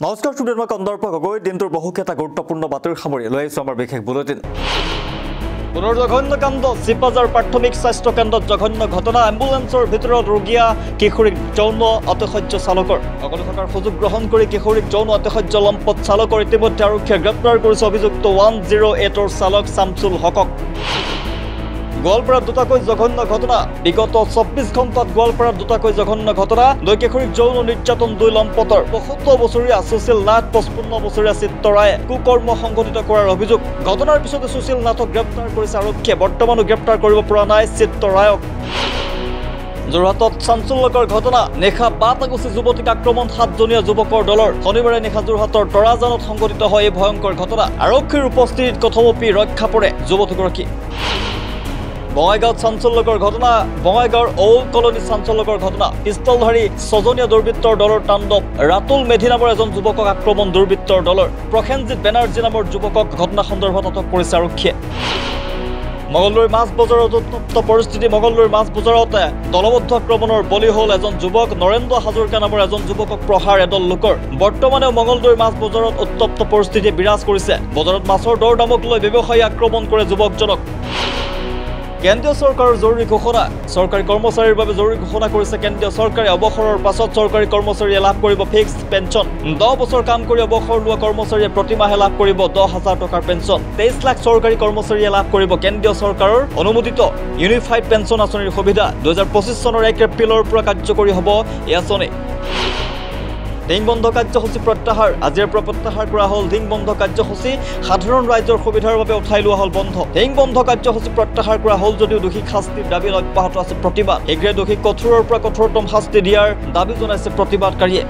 নমস্কাৰ ষ্টুডিঅ'ত মই কন্দৰ্প গগৈ দিনটোৰ বহুকেইটা গুৰুত্বপূৰ্ণ বাতৰি সামৰি লৈ আহিছোঁ আমাৰ বিশেষ বুলেটিন। পুনৰ জঘন্য কাণ্ড চিপাজাৰ প্ৰাথমিক স্বাস্থ্য কেন্দ্ৰত জঘন্য ঘটনা এম্বুলেন্সৰ ভিতৰত ৰোগীয়া কিশোৰীক যৌন অতিশয্য চালকৰ অকলে থকাৰ সুযোগ গ্ৰহণ কৰি কিশোৰীক যৌন অতিশয্য লম্পট চালকৰ ইতিমধ্যে আৰক্ষীয়ে গ্ৰেপ্তাৰ কৰিছে অভিযুক্ত 108ৰ চালক শামছুল হকক। গোৱালপাৰাত দুটাকৈ জঘন্য ঘটনা বিগত 24 ঘণ্টাত গোৱালপাৰাত দুটাকৈ জঘন্য ঘটনা দুই কিশোৰীক যৌন নিৰ্যাতন দুই লম্পটৰ ৭৫ বছৰীয়া সুশীল নাথ ৫৫ বছৰীয়া চিত্তৰায়ে কুকৰ্ম সংঘটিত কৰাৰ অভিযোগ। ঘটনাৰ পিছতে সুশীল নাথক গ্ৰেপ্তাৰ কৰিছে আৰক্ষীয়ে। বৰ্তমানো গ্ৰেপ্তাৰ কৰিব পৰা নাই চিত্তৰায়ক। যোৰহাটত চাঞ্চল্যকৰ ঘটনা নিশা বাটাগুচি যুৱতীক আক্ৰমণ 7জনীয়া যুৱকৰ দলৰ শনিবাৰে নিশা যোৰহাটৰ তৰাজানত সংঘটিত হয় এই ভয়ংকৰ ঘটনা। আৰক্ষীৰ উপস্থিতিত কথমপি ৰক্ষা পৰে যুৱতীগৰাকী। বঙাইগাঁৱত চাঞ্চল্যকৰ ঘটনা বঙাইগাঁৱৰ অউল কলনী চাঞ্চল্যকৰ ঘটনা পিষ্টলধাৰী 6জনীয়া দুৰ্বৃত্তৰ দলৰ তাণ্ডৱ। ৰাতুল মেধি নামৰ এজন যুৱকক আক্ৰমণ দুৰ্বৃত্তৰ দলৰ। প্ৰসেনজিৎ বেনাৰ্জী নামৰ যুৱকক ঘটনা সন্দৰ্ভত আটক কৰিছে আৰক্ষীয়ে। মঙলদৈৰ মাছ বজাৰত উত্তপ্ত পৰিস্থিতি। মঙলদৈৰ মাছ বজাৰত দলবদ্ধ আক্ৰমণৰ বলি হ'ল এজন যুৱক। নৰেন্দ্ৰ হাজৰিকা নামৰ এজন যুৱকক প্ৰহাৰ এদল লোকৰ। বৰ্তমানেও মঙলদৈৰ মাছ বজাৰত উত্তপ্ত পৰিস্থিতি বিৰাজ কৰিছে। বজাৰত মাছৰ দৰ দামক লৈ ব্যৱসায়ী আক্ৰমণ কৰে যুৱকজনক। কেন্দ্ৰীয় চৰকাৰৰ জৰুৰী ঘোষণা চৰকাৰী কৰ্মচাৰীৰ বাবে জৰুৰী ঘোষণা কৰিছে কেন্দ্ৰীয় চৰকাৰে। অৱসৰৰ পাছত চৰকাৰী কৰ্মচাৰীয়ে লাভ কৰিব ফিক্সড পেঞ্চন। 10 বছৰ কাম কৰি অৱসৰ লোৱা কৰ্মচাৰীয়ে প্ৰতিমাহে লাভ কৰিব 10,000 টকাৰ পেঞ্চন। 23 লাখ চৰকাৰী কৰ্মচাৰীয়ে লাভ কৰিব কেন্দ্ৰীয় চৰকাৰৰ অনুমোদিত ইউনিফাইড পেঞ্চন আঁচনিৰ সুবিধা। 2025 চনৰ 1 এপ্ৰিলৰ পৰা কাৰ্যকৰী হ'ব এই আঁচনি। ধিং বন্ধ কাৰ্যসূচী প্ৰত্যাহাৰ আজিৰ পৰা প্ৰত্যাহাৰ কৰা হ'ল ধিং বন্ধ কাৰ্যসূচী। সাধাৰণ ৰাইজৰ সুবিধাৰ বাবে উঠাই লোৱা হ'ল বন্ধ। ধিং বন্ধ কাৰ্যসূচী প্ৰত্যাহাৰ কৰা হ'ল যদিও দোষীক শাস্তিৰ দাবী অব্যাহত আছে প্ৰতিবাদ। শীঘ্ৰে দোষীক কঠোৰৰ পৰা কঠোৰতম শাস্তি দিয়াৰ দাবী জনাইছে প্ৰতিবাদকাৰীয়ে।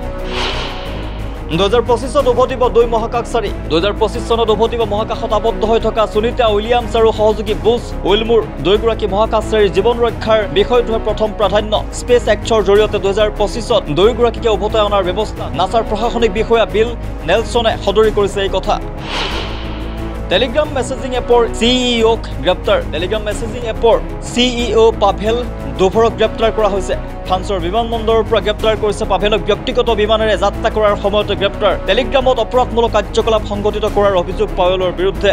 2025 উভতিব 2 মহাকাশচাৰী। 2025 চনত উভতিব মহাকাশত আবদ্ধ হৈ থকা সুনিতা উইলিয়ামছ আৰু সহযোগী বুছ উইলমুৰ 2গৰাকী মহাকাশচাৰীৰ জীৱন ৰক্ষাৰ বিষয়টোহে প্ৰথম প্ৰাধান্য। স্পেচ এক্সৰ জৰিয়তে 2025ত 2গৰাকীকে উভতাই অনাৰ ব্যৱস্থা। নাছাৰ প্ৰশাসনিক বিষয়া বিল নেলছনে সদৰি কৰিছে এই কথা। টেলিগ্ৰাম মেছেজিং এপৰ CEO-ক গ্ৰেপ্তাৰ। টেলিগ্ৰাম মেছেজিং এপৰ CEO পাভেল ডোভৰক গ্ৰেপ্তাৰ কৰা হৈছে। ফ্ৰান্সৰ বিমানবন্দৰৰ পৰা গ্ৰেপ্তাৰ কৰিছে পাভেলক। ব্যক্তিগত বিমানেৰে যাত্ৰা কৰাৰ সময়তে গ্ৰেপ্তাৰ। টেলিগ্ৰামত অপৰাধমূলক কাৰ্যকলাপ সংঘটিত কৰাৰ অভিযোগ পাভেলৰ বিৰুদ্ধে।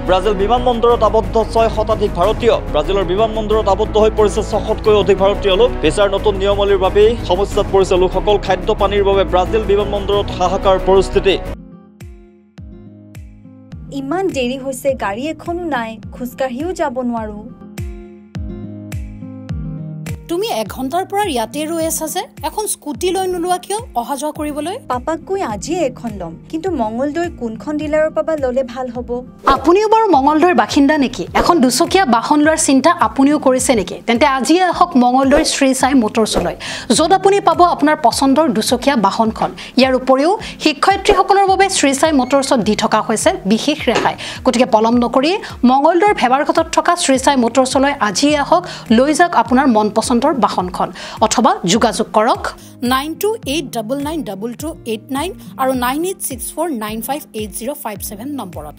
ব্ৰাজিল বিমানবন্দৰত আবদ্ধ 6 শতাধিক ভাৰতীয়। ব্ৰাজিলৰ বিমানবন্দৰত আবদ্ধ হৈ পৰিছে 600তকৈও অধিক ভাৰতীয় লোক। ভিছাৰ নতুন নিয়মাৱলীৰ বাবেই সমস্যাত পৰিছে লোকসকল। খাদ্য পানীৰ বাবে ব্ৰাজিল বিমানবন্দৰত হাহাকাৰ পৰিস্থিতি। ইমান দেৰি হৈছে, গাড়ী এখনো নাই, খোজকাঢ়িও যাব নোৱাৰো। তুমি 1 ঘণ্টাৰ পৰা ইয়াতে ৰৈ আছা যে, এখন স্কুটি লৈ নোলোৱা কিয় অহা যোৱা কৰিবলৈ? পাপাক কৈ আজিয়ে এখন ল'ম, কিন্তু মঙলদৈৰ কোনখন ডিলাৰৰ পৰা ল'লে ভাল হ'ব? আপুনিও বাৰু মঙলদৈৰ বাসিন্দা নেকি? এখন দুচকীয়া বাহন লোৱাৰ চিন্তা আপুনিও কৰিছে নেকি? তেন্তে আজিয়ে আহক মঙলদৈৰ শ্ৰী সাই মটৰছলৈ, য'ত আপুনি পাব আপোনাৰ পচন্দৰ দুচকীয়া বাহনখন। ইয়াৰ উপৰিও শিক্ষয়িত্ৰীসকলৰ বাবে শ্ৰী সাই মটৰছত দি থকা হৈছে বিশেষ ৰেহাই। গতিকে পলম নকৰি মঙলদৈৰ ভেবাৰঘাটত থকা শ্ৰী সাই মটৰছলৈ আজিয়ে আহক, লৈ যাওক আপোনাৰ মন পচন্দৰ বাহনখন। অথবা যোগাযোগ কৰক 9289922289 আৰু 9864958057 নম্বৰত।